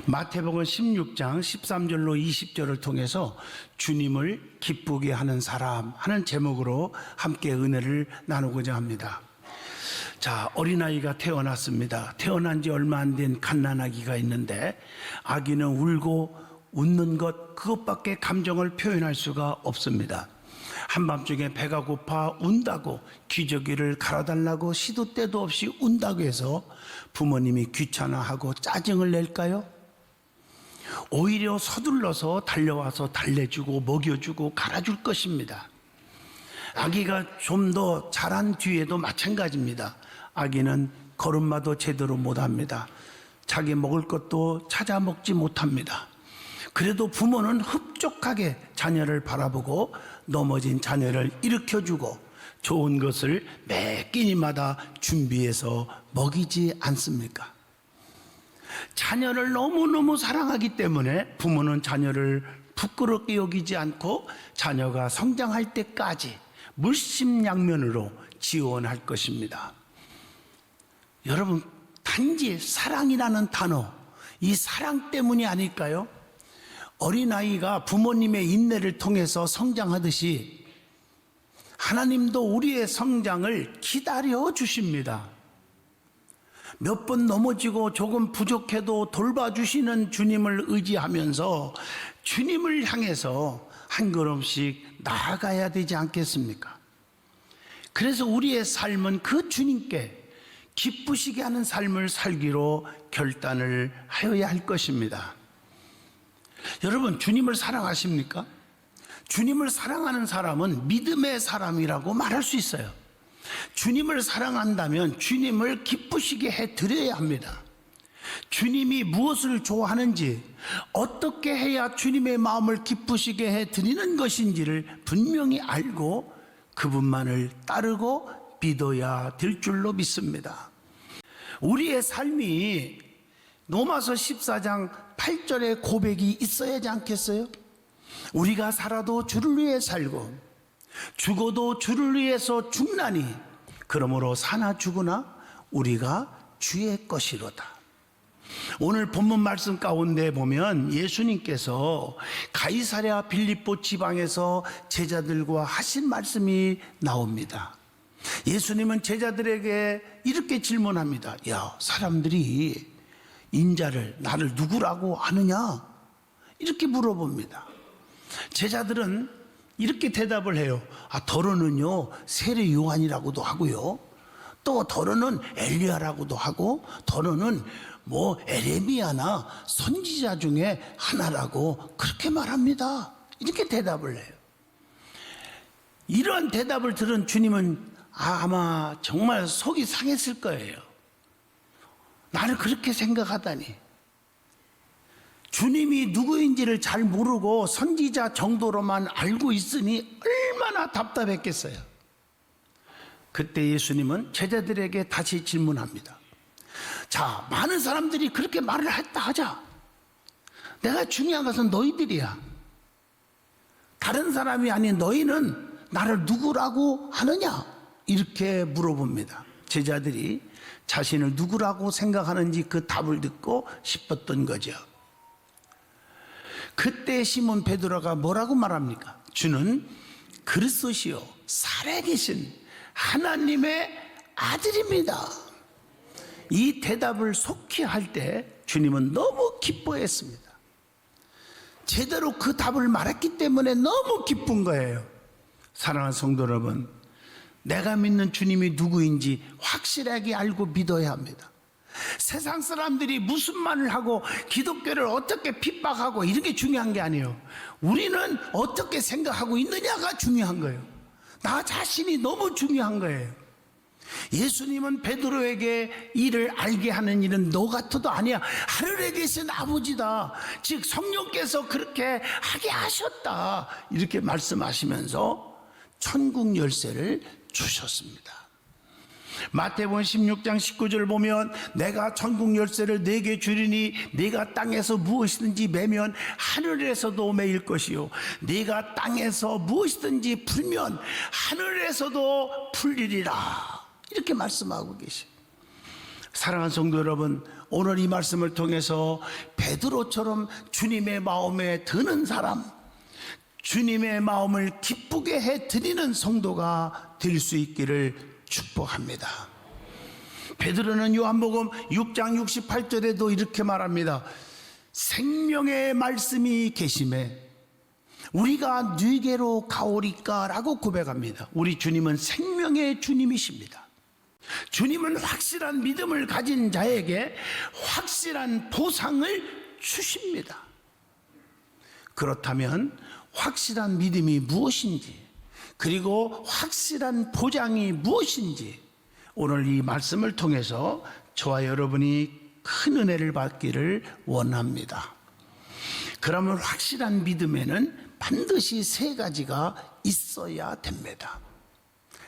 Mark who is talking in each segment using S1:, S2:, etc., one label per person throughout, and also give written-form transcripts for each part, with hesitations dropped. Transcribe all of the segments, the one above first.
S1: 마태복음 16장 13절로 20절을 통해서 주님을 기쁘게 하는 사람 하는 제목으로 함께 은혜를 나누고자 합니다. 자, 어린아이가 태어났습니다. 태어난 지 얼마 안 된 갓난아기가 있는데 아기는 울고 웃는 것 그것밖에 감정을 표현할 수가 없습니다. 한밤중에 배가 고파 운다고 기저귀를 갈아달라고 시도 때도 없이 운다고 해서 부모님이 귀찮아하고 짜증을 낼까요? 오히려 서둘러서 달려와서 달래주고 먹여주고 갈아줄 것입니다. 아기가 좀 더 자란 뒤에도 마찬가지입니다. 아기는 걸음마도 제대로 못합니다. 자기 먹을 것도 찾아 먹지 못합니다. 그래도 부모는 흡족하게 자녀를 바라보고 넘어진 자녀를 일으켜주고 좋은 것을 매 끼니마다 준비해서 먹이지 않습니까? 자녀를 너무너무 사랑하기 때문에 부모는 자녀를 부끄럽게 여기지 않고 자녀가 성장할 때까지 물심양면으로 지원할 것입니다. 여러분, 단지 사랑이라는 단어, 이 사랑 때문이 아닐까요? 어린아이가 부모님의 인내를 통해서 성장하듯이 하나님도 우리의 성장을 기다려 주십니다. 몇 번 넘어지고 조금 부족해도 돌봐주시는 주님을 의지하면서 주님을 향해서 한 걸음씩 나아가야 되지 않겠습니까? 그래서 우리의 삶은 그 주님께 기쁘시게 하는 삶을 살기로 결단을 하여야 할 것입니다. 여러분, 주님을 사랑하십니까? 주님을 사랑하는 사람은 믿음의 사람이라고 말할 수 있어요. 주님을 사랑한다면 주님을 기쁘시게 해드려야 합니다. 주님이 무엇을 좋아하는지, 어떻게 해야 주님의 마음을 기쁘시게 해드리는 것인지를 분명히 알고 그분만을 따르고 믿어야 될 줄로 믿습니다. 우리의 삶이 로마서 14장 8절의 고백이 있어야 하지 않겠어요? 우리가 살아도 주를 위해 살고 죽어도 주를 위해서 죽나니 그러므로 사나 죽으나 우리가 주의 것이로다. 오늘 본문 말씀 가운데 보면 예수님께서 가이사랴 빌립보 지방에서 제자들과 하신 말씀이 나옵니다. 예수님은 제자들에게 이렇게 질문합니다. 야, 사람들이 인자를, 나를 누구라고 아느냐? 이렇게 물어봅니다. 제자들은 이렇게 대답을 해요. 더러는요 세례 요한이라고도 하고요, 또 더러는 엘리야라고도 하고, 더러는 에레미야나 선지자 중에 하나라고 그렇게 말합니다. 이렇게 대답을 해요. 이런 대답을 들은 주님은 아마 정말 속이 상했을 거예요. 나를 그렇게 생각하다니. 주님이 누구인지를 잘 모르고 선지자 정도로만 알고 있으니 얼마나 답답했겠어요. 그때 예수님은 제자들에게 다시 질문합니다. 자, 많은 사람들이 그렇게 말을 했다 하자. 내가 중요한 것은 너희들이야. 다른 사람이 아닌 너희는 나를 누구라고 하느냐? 이렇게 물어봅니다. 제자들이 자신을 누구라고 생각하는지 그 답을 듣고 싶었던 거죠. 그때 시몬 베드로가 뭐라고 말합니까? 주는 그리스도시요 살아계신 하나님의 아들입니다. 이 대답을 속히 할 때 주님은 너무 기뻐했습니다. 제대로 그 답을 말했기 때문에 너무 기쁜 거예요. 사랑하는 성도 여러분, 내가 믿는 주님이 누구인지 확실하게 알고 믿어야 합니다. 세상 사람들이 무슨 말을 하고 기독교를 어떻게 핍박하고 이런 게 중요한 게 아니에요. 우리는 어떻게 생각하고 있느냐가 중요한 거예요. 나 자신이 너무 중요한 거예요. 예수님은 베드로에게 이를 알게 하는 일은 너 같아도 아니야. 하늘에 계신 아버지다. 즉 성령께서 그렇게 하게 하셨다. 이렇게 말씀하시면서 천국 열쇠를 주셨습니다. 마태복음 16장 19절 보면 내가 천국 열쇠를 네게 주리니 네가 땅에서 무엇이든지 매면 하늘에서도 매일 것이요 네가 땅에서 무엇이든지 풀면 하늘에서도 풀리리라. 이렇게 말씀하고 계십니다. 사랑하는 성도 여러분, 오늘 이 말씀을 통해서 베드로처럼 주님의 마음에 드는 사람, 주님의 마음을 기쁘게 해드리는 성도가 될 수 있기를 축복합니다. 베드로는 요한복음 6장 68절에도 이렇게 말합니다. 생명의 말씀이 계심에 우리가 네게로 가오리까 라고 고백합니다. 우리 주님은 생명의 주님이십니다. 주님은 확실한 믿음을 가진 자에게 확실한 보상을 주십니다. 그렇다면 확실한 믿음이 무엇인지, 그리고 확실한 보장이 무엇인지 오늘 이 말씀을 통해서 저와 여러분이 큰 은혜를 받기를 원합니다. 그러면 확실한 믿음에는 반드시 세 가지가 있어야 됩니다.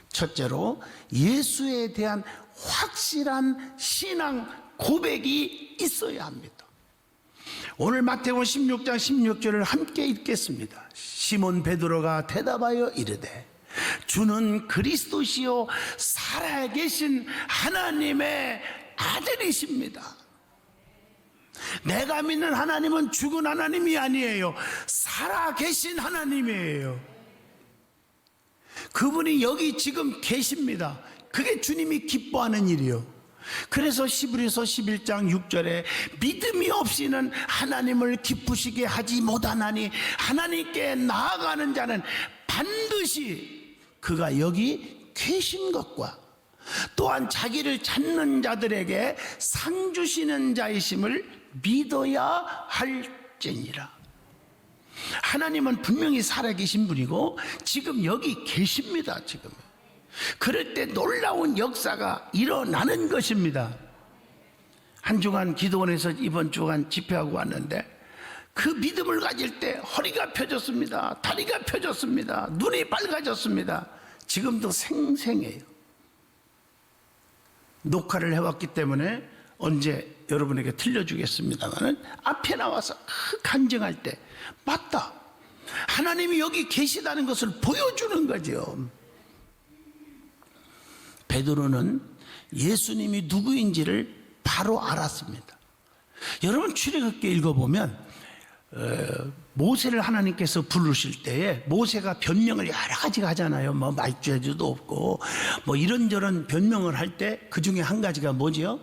S1: 첫째로 예수에 대한 확실한 신앙 고백이 있어야 합니다. 오늘 마태복음 16장 16절을 함께 읽겠습니다. 시몬 베드로가 대답하여 이르되 주는 그리스도시요 살아계신 하나님의 아들이십니다. 내가 믿는 하나님은 죽은 하나님이 아니에요. 살아계신 하나님이에요. 그분이 여기 지금 계십니다. 그게 주님이 기뻐하는 일이요. 그래서 히브리서 11장 6절에 믿음이 없이는 하나님을 기쁘시게 하지 못하나니 하나님께 나아가는 자는 반드시 그가 여기 계신 것과 또한 자기를 찾는 자들에게 상 주시는 자이심을 믿어야 할지니라. 하나님은 분명히 살아계신 분이고 지금 여기 계십니다. 지금 그럴 때 놀라운 역사가 일어나는 것입니다. 한 주간 기도원에서 이번 주간 집회하고 왔는데 그 믿음을 가질 때 허리가 펴졌습니다. 다리가 펴졌습니다. 눈이 밝아졌습니다. 지금도 생생해요. 녹화를 해왔기 때문에 언제 여러분에게 들려주겠습니다만 앞에 나와서 간증할 때 맞다, 하나님이 여기 계시다는 것을 보여주는 거죠. 베드로는 예수님이 누구인지를 바로 알았습니다. 여러분 출애굽기 읽어보면 모세를 하나님께서 부르실 때에 모세가 변명을 여러 가지가 하잖아요. 뭐 말죄주도 없고 뭐 이런저런 변명을 할 때 그 중에 한 가지가 뭐지요?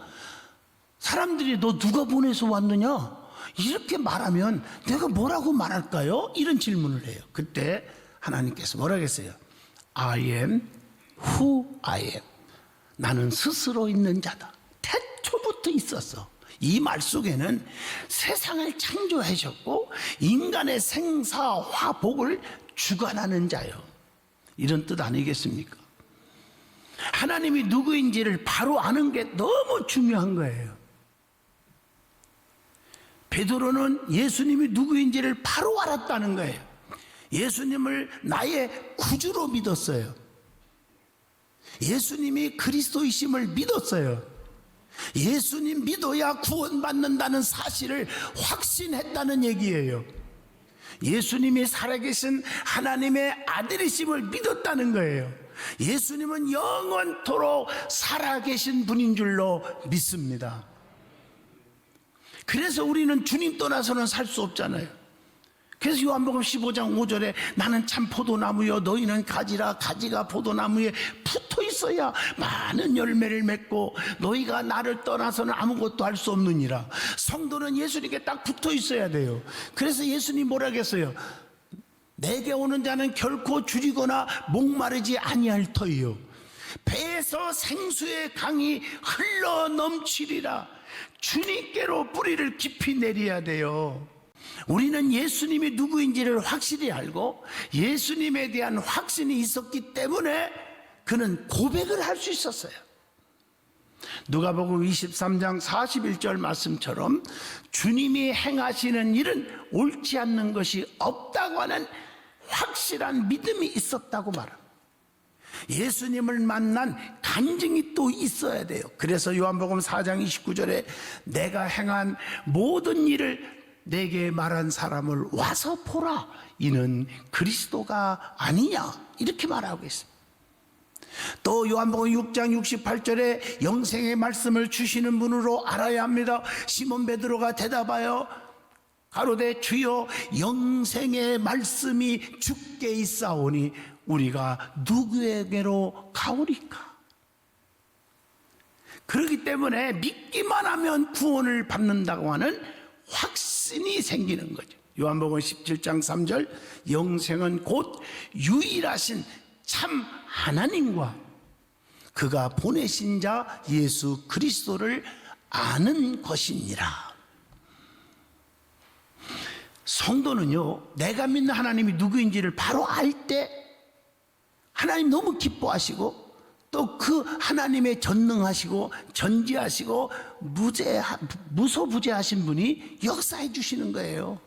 S1: 사람들이 너 누가 보내서 왔느냐? 이렇게 말하면 내가 뭐라고 말할까요? 이런 질문을 해요. 그때 하나님께서 뭐라고 했어요? I am who I am. 나는 스스로 있는 자다. 태초부터 있었어. 이 말 속에는 세상을 창조하셨고 인간의 생사 화복을 주관하는 자요, 이런 뜻 아니겠습니까? 하나님이 누구인지를 바로 아는 게 너무 중요한 거예요. 베드로는 예수님이 누구인지를 바로 알았다는 거예요. 예수님을 나의 구주로 믿었어요. 예수님이 그리스도이심을 믿었어요. 예수님 믿어야 구원받는다는 사실을 확신했다는 얘기예요. 예수님이 살아계신 하나님의 아들이심을 믿었다는 거예요. 예수님은 영원토록 살아계신 분인 줄로 믿습니다. 그래서 우리는 주님 떠나서는 살 수 없잖아요. 그래서 요한복음 15장 5절에 나는 참 포도나무여 너희는 가지라. 가지가 포도나무에 붙어 있어야 많은 열매를 맺고 너희가 나를 떠나서는 아무것도 할 수 없느니라. 성도는 예수님께 딱 붙어 있어야 돼요. 그래서 예수님 뭐라고 했어요? 내게 오는 자는 결코 줄이거나 목마르지 아니할 터이요 배에서 생수의 강이 흘러 넘치리라. 주님께로 뿌리를 깊이 내려야 돼요. 우리는 예수님이 누구인지를 확실히 알고 예수님에 대한 확신이 있었기 때문에 그는 고백을 할 수 있었어요. 누가복음 23장 41절 말씀처럼 주님이 행하시는 일은 옳지 않는 것이 없다고 하는 확실한 믿음이 있었다고 말합니다. 예수님을 만난 간증이 또 있어야 돼요. 그래서 요한복음 4장 29절에 내가 행한 모든 일을 내게 말한 사람을 와서 보라. 이는 그리스도가 아니냐. 이렇게 말하고 있습니다. 또 요한복음 6장 68절에 영생의 말씀을 주시는 분으로 알아야 합니다. 시몬 베드로가 대답하여 가로되 주여 영생의 말씀이 주께 있사오니 우리가 누구에게로 가오리까? 그렇기 때문에 믿기만 하면 구원을 받는다고 하는 확신이 생기는 거죠. 요한복음 17장 3절 영생은 곧 유일하신 참 하나님과 그가 보내신 자 예수 그리스도를 아는 것이니라. 성도는요, 내가 믿는 하나님이 누구인지를 바로 알 때 하나님 너무 기뻐하시고 또 그 하나님의 전능하시고 전지하시고 무소부재하신 분이 역사해 주시는 거예요.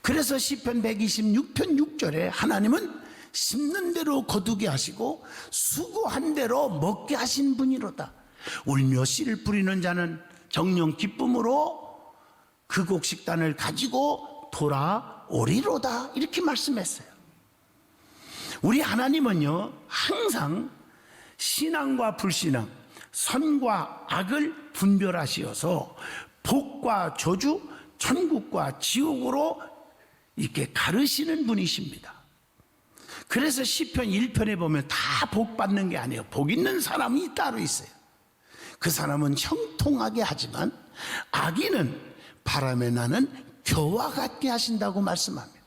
S1: 그래서 시편 126편 6절에 하나님은 심는 대로 거두게 하시고 수고한 대로 먹게 하신 분이로다. 울며 씨를 뿌리는 자는 정령 기쁨으로 그 곡식단을 가지고 돌아오리로다. 이렇게 말씀했어요. 우리 하나님은요, 항상 신앙과 불신앙, 선과 악을 분별하시어서 복과 저주, 천국과 지옥으로 이렇게 가르시는 분이십니다. 그래서 시편 1편에 보면 다 복 받는 게 아니에요. 복 있는 사람이 따로 있어요. 그 사람은 형통하게 하지만 악인은 바람에 나는 겨와 같게 하신다고 말씀합니다.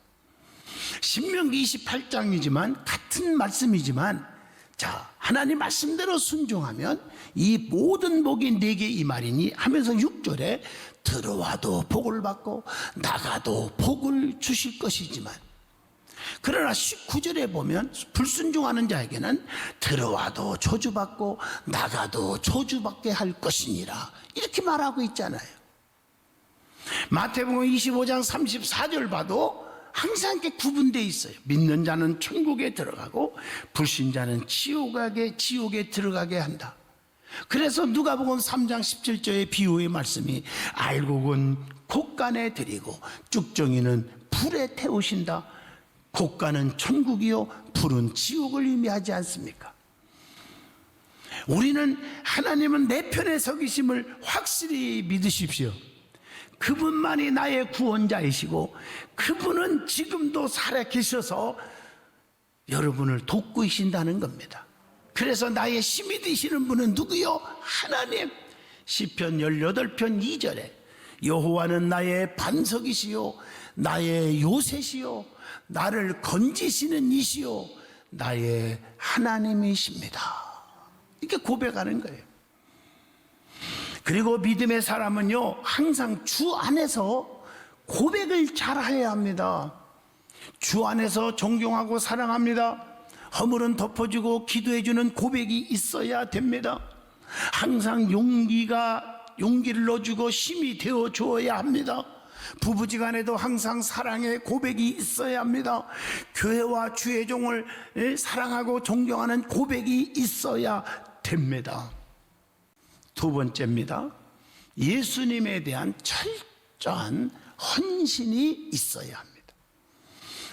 S1: 신명기 28장이지만 같은 말씀이지만 자, 하나님 말씀대로 순종하면 이 모든 복이 내게 임하리니 하면서 6절에 들어와도 복을 받고 나가도 복을 주실 것이지만 그러나 19절에 보면 불순종하는 자에게는 들어와도 저주받고 나가도 저주받게 할 것이니라 이렇게 말하고 있잖아요. 마태복음 25장 34절 봐도 항상 이렇게 구분되어 있어요. 믿는 자는 천국에 들어가고 불신자는 지옥에 들어가게 한다. 그래서 누가복음 3장 17절의 비유의 말씀이 알곡은 곶간에 들이고 쭉정이는 불에 태우신다. 곶간은 천국이요 불은 지옥을 의미하지 않습니까? 우리는 하나님은 내 편에 서 계심을 확실히 믿으십시오. 그분만이 나의 구원자이시고 그분은 지금도 살아 계셔서 여러분을 돕고 계신다는 겁니다. 그래서 나의 힘이 되시는 분은 누구요? 하나님. 시편 18편 2절에 여호와는 나의 반석이시요 나의 요새시요 나를 건지시는 이시요 나의 하나님이십니다. 이렇게 고백하는 거예요. 그리고 믿음의 사람은요 항상 주 안에서 고백을 잘해야 합니다. 주 안에서 존경하고 사랑합니다. 허물은 덮어주고 기도해주는 고백이 있어야 됩니다. 항상 용기를 넣어주고 힘이 되어 주어야 합니다. 부부지간에도 항상 사랑의 고백이 있어야 합니다. 교회와 주의 종을 사랑하고 존경하는 고백이 있어야 됩니다. 두 번째입니다. 예수님에 대한 철저한 헌신이 있어야 합니다.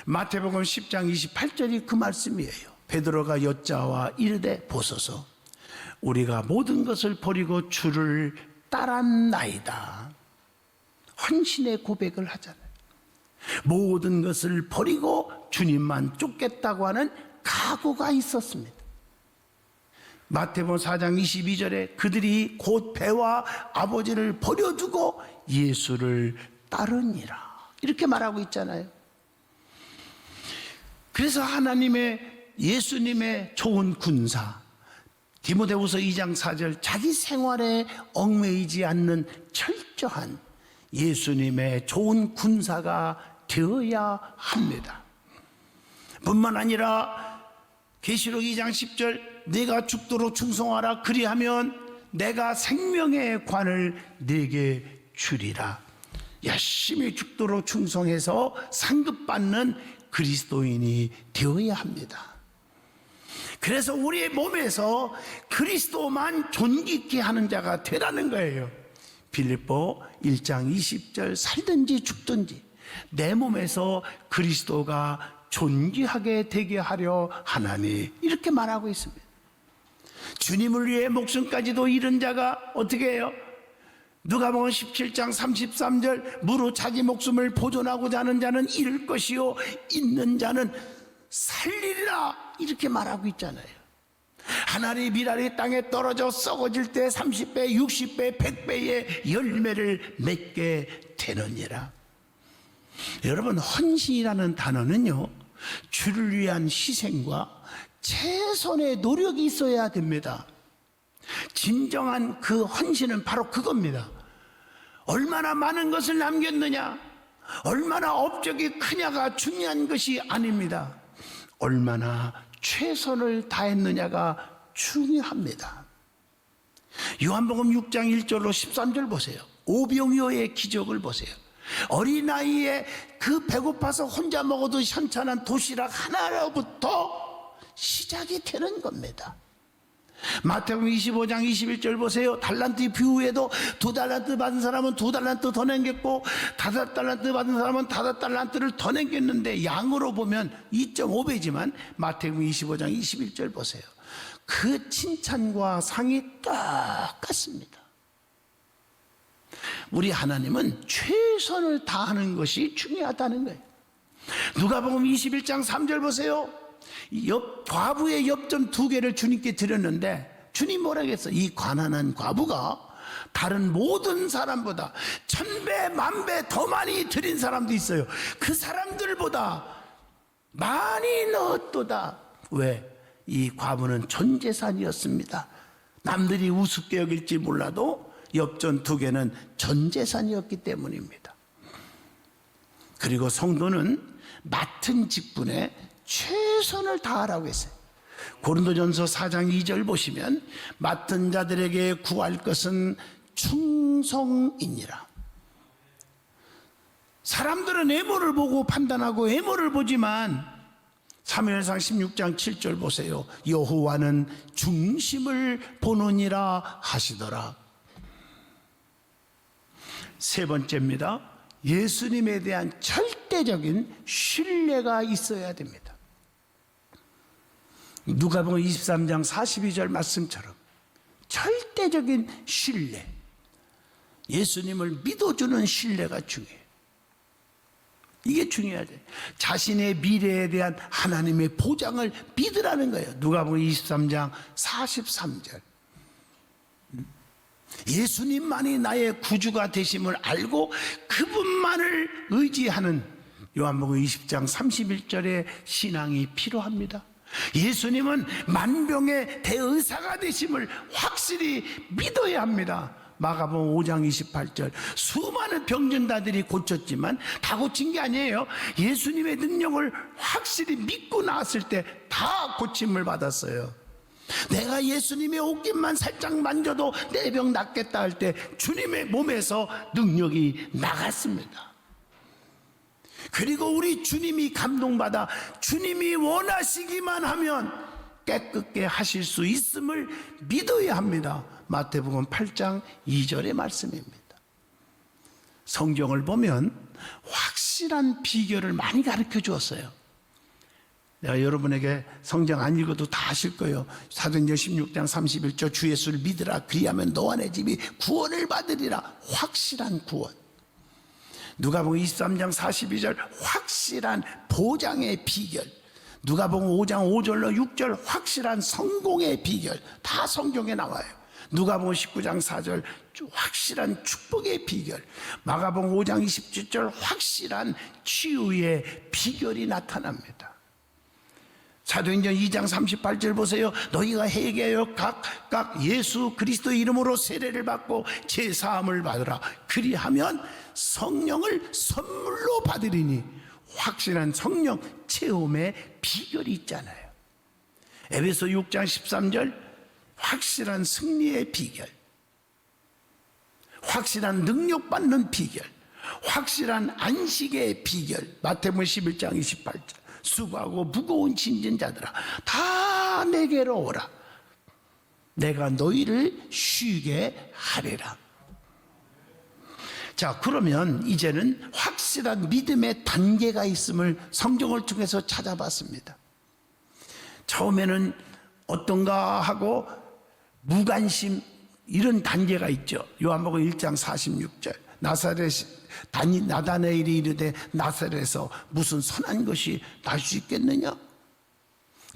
S1: 마태복음 10장 28절이 그 말씀이에요. 베드로가 여짜와 이르되 보소서 우리가 모든 것을 버리고 주를 따랐나이다. 헌신의 고백을 하잖아요. 모든 것을 버리고 주님만 쫓겠다고 하는 각오가 있었습니다. 마태복음 4장 22절에 그들이 곧 배와 아버지를 버려두고 예수를 따르니라 이렇게 말하고 있잖아요. 그래서 예수님의 좋은 군사 디모데후서 2장 4절 자기 생활에 얽매이지 않는 철저한 예수님의 좋은 군사가 되어야 합니다. 뿐만 아니라 계시록 2장 10절 네가 죽도록 충성하라 그리하면 내가 생명의 관을 네게 주리라. 열심히 죽도록 충성해서 상급받는 그리스도인이 되어야 합니다. 그래서 우리의 몸에서 그리스도만 존귀케 하는 자가 되라는 거예요. 빌립보 1장 20절 살든지 죽든지 내 몸에서 그리스도가 존귀하게 되게 하려 하나니, 이렇게 말하고 있습니다. 주님을 위해 목숨까지도 잃은 자가 어떻게 해요? 누가복음 17장 33절, 무릇 자기 목숨을 보존하고자 하는 자는 잃을 것이요 있는 자는 살리리라, 이렇게 말하고 있잖아요. 하나님의 밀알이 땅에 떨어져 썩어질 때 30배, 60배, 100배의 열매를 맺게 되느니라. 여러분, 헌신이라는 단어는요, 주를 위한 희생과 최선의 노력이 있어야 됩니다. 진정한 그 헌신은 바로 그겁니다. 얼마나 많은 것을 남겼느냐, 얼마나 업적이 크냐가 중요한 것이 아닙니다. 얼마나 최선을 다했느냐가 중요합니다. 요한복음 6장 1절로 13절 보세요. 오병이어의 기적을 보세요. 어린아이의 그 배고파서 혼자 먹어도 현찬한 도시락 하나로부터 시작이 되는 겁니다. 마태복음 25장 21절 보세요. 달란트 비유에도 2달란트 받은 사람은 2달란트 더 남겼고 5달란트 받은 사람은 5달란트를 더 남겼는데, 양으로 보면 2.5배지만 마태복음 25장 21절 보세요. 그 칭찬과 상이 똑같습니다. 우리 하나님은 최선을 다하는 것이 중요하다는 거예요. 누가복음 21장 3절 보세요. 과부의 엽전 2개를 주님께 드렸는데, 주님 뭐라고 했어? 이 가난한 과부가 다른 모든 사람보다 1000배, 10,000배 더 많이 드린 사람도 있어요. 그 사람들보다 많이 넣었도다. 왜? 이 과부는 전 재산이었습니다. 남들이 우습게 여길지 몰라도 엽전 2개는 전 재산이었기 때문입니다. 그리고 성도는 맡은 직분에 최선을 다하라고 했어요. 고린도전서 4장 2절 보시면, 맡은 자들에게 구할 것은 충성이니라. 사람들은 외모를 보고 판단하고 외모를 보지만, 사무엘상 16장 7절 보세요. 여호와는 중심을 보느니라 하시더라. 세 번째입니다. 예수님에 대한 절대적인 신뢰가 있어야 됩니다. 누가복음 23장 42절 말씀처럼 절대적인 신뢰, 예수님을 믿어주는 신뢰가 중요해요. 이게 중요하죠. 자신의 미래에 대한 하나님의 보장을 믿으라는 거예요. 누가복음 23장 43절. 예수님만이 나의 구주가 되심을 알고 그분만을 의지하는 요한복음 20장 31절의 신앙이 필요합니다. 예수님은 만병의 대의사가 되심을 확실히 믿어야 합니다. 마가복음 5장 28절, 수많은 병든자들이 고쳤지만 다 고친 게 아니에요. 예수님의 능력을 확실히 믿고 나왔을 때 다 고침을 받았어요. 내가 예수님의 옷깃만 살짝 만져도 내 병 낫겠다 할 때 주님의 몸에서 능력이 나갔습니다. 그리고 우리 주님이 감동받아 주님이 원하시기만 하면 깨끗게 하실 수 있음을 믿어야 합니다. 마태복음 8장 2절의 말씀입니다. 성경을 보면 확실한 비결을 많이 가르쳐 주었어요. 내가 여러분에게 성경 안 읽어도 다 아실 거예요. 사도행전 16장 31절, 주 예수를 믿으라. 그리하면 너와 내 집이 구원을 받으리라. 확실한 구원. 누가복음 23장 42절, 확실한 보장의 비결. 누가복음 5장 5절로 6절, 확실한 성공의 비결. 다 성경에 나와요. 누가복음 19장 4절, 확실한 축복의 비결. 마가복음 5장 27절, 확실한 치유의 비결이 나타납니다. 사도행전 2장 38절 보세요. 너희가 회개하여 각각 예수 그리스도 이름으로 세례를 받고 제사함을 받으라. 그리하면 성령을 선물로 받으리니. 확실한 성령 체험의 비결이 있잖아요. 에베소 6장 13절, 확실한 승리의 비결, 확실한 능력받는 비결, 확실한 안식의 비결. 마태복음 11장 28절, 수고하고 무거운 짐진 자들아 다 내게로 오라. 내가 너희를 쉬게 하리라. 자, 그러면 이제는 확실한 확실한 믿음의 단계가 있음을 성경을 통해서 찾아봤습니다. 처음에는 어떤가 하고 무관심, 이런 단계가 있죠. 요한복음 1장 46절 나다나엘이 이르되 나사렛에서 무슨 선한 것이 날 수 있겠느냐.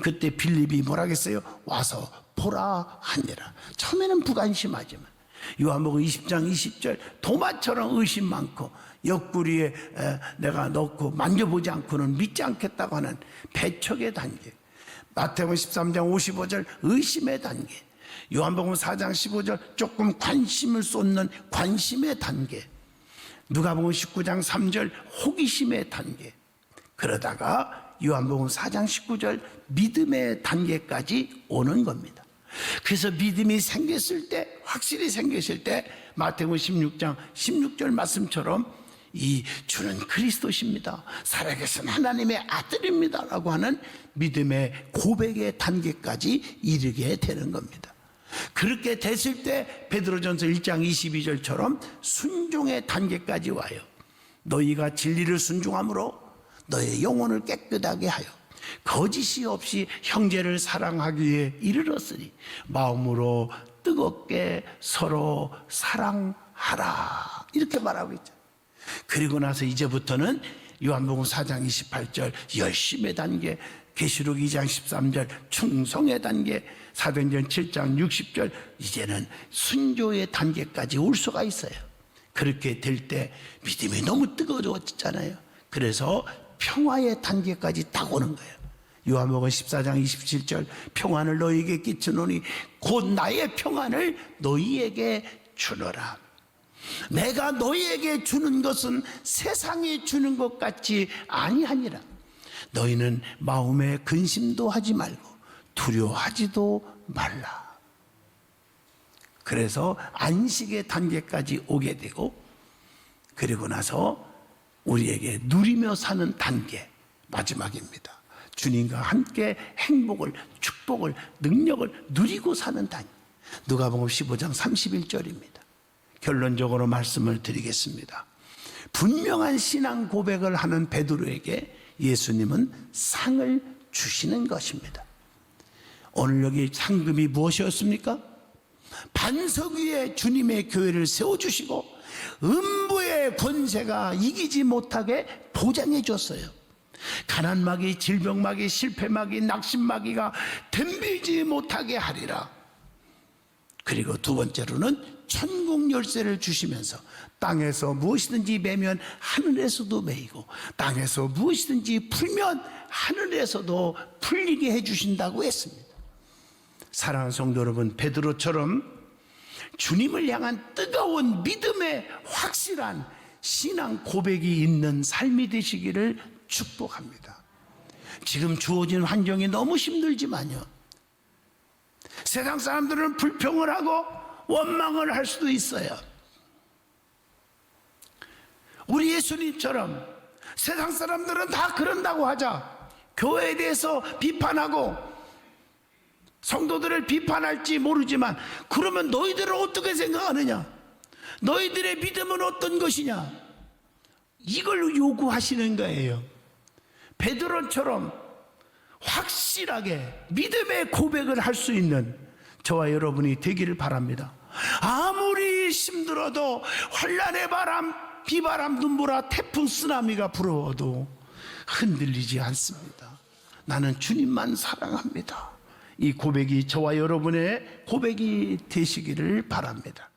S1: 그때 빌립이 뭐라겠어요? 와서 보라 하니라. 처음에는 무관심하지만 요한복음 20장 20절 도마처럼 의심 많고 옆구리에 내가 넣고 만져보지 않고는 믿지 않겠다고 하는 배척의 단계. 마태복음 13장 55절 의심의 단계. 요한복음 4장 15절 조금 관심을 쏟는 관심의 단계. 누가복음 19장 3절 호기심의 단계. 그러다가 요한복음 4장 19절 믿음의 단계까지 오는 겁니다. 그래서 믿음이 생겼을 때, 확실히 생겼을 때 마태복음 16장 16절 말씀처럼 이 주는 그리스도십니다, 살아계신 하나님의 아들입니다 라고 하는 믿음의 고백의 단계까지 이르게 되는 겁니다. 그렇게 됐을 때 베드로전서 1장 22절처럼 순종의 단계까지 와요. 너희가 진리를 순종함으로 너의 영혼을 깨끗하게 하여 거짓이 없이 형제를 사랑하기에 이르렀으니 마음으로 뜨겁게 서로 사랑하라, 이렇게 말하고 있죠. 그리고 나서 이제부터는 요한복음 4장 28절 열심의 단계, 계시록 2장 13절 충성의 단계, 사도행전 7장 60절 이제는 순조의 단계까지 올 수가 있어요. 그렇게 될 때 믿음이 너무 뜨거워졌잖아요. 그래서 평화의 단계까지 딱 오는 거예요. 요한복음 14장 27절 평안을 너희에게 끼치노니 곧 나의 평안을 너희에게 주노라. 내가 너희에게 주는 것은 세상에 주는 것 같지 아니하니라. 너희는 마음에 근심도 하지 말고 두려워하지도 말라. 그래서 안식의 단계까지 오게 되고, 그리고 나서 우리에게 누리며 사는 단계, 마지막입니다. 주님과 함께 행복을, 축복을, 능력을 누리고 사는 단계. 누가복음 15장 31절입니다. 결론적으로 말씀을 드리겠습니다. 분명한 신앙 고백을 하는 베드로에게 예수님은 상을 주시는 것입니다. 오늘 여기 상금이 무엇이었습니까? 반석 위에 주님의 교회를 세워주시고 음부의 권세가 이기지 못하게 보장해 줬어요. 가난마귀, 질병마귀, 실패마귀, 낙심마귀가 덤비지 못하게 하리라. 그리고 두 번째로는 천국 열쇠를 주시면서 땅에서 무엇이든지 매면 하늘에서도 매이고 땅에서 무엇이든지 풀면 하늘에서도 풀리게 해주신다고 했습니다. 사랑하는 성도 여러분, 베드로처럼 주님을 향한 뜨거운 믿음의 확실한 신앙 고백이 있는 삶이 되시기를 축복합니다. 지금 주어진 환경이 너무 힘들지만요, 세상 사람들은 불평을 하고 원망을 할 수도 있어요. 우리 예수님처럼 세상 사람들은 다 그런다고 하자, 교회에 대해서 비판하고 성도들을 비판할지 모르지만, 그러면 너희들은 어떻게 생각하느냐, 너희들의 믿음은 어떤 것이냐, 이걸 요구하시는 거예요. 베드로처럼 확실하게 믿음의 고백을 할 수 있는 저와 여러분이 되기를 바랍니다. 아무리 힘들어도 환난의 바람, 비바람, 눈보라, 태풍, 쓰나미가 불어도 흔들리지 않습니다. 나는 주님만 사랑합니다. 이 고백이 저와 여러분의 고백이 되시기를 바랍니다.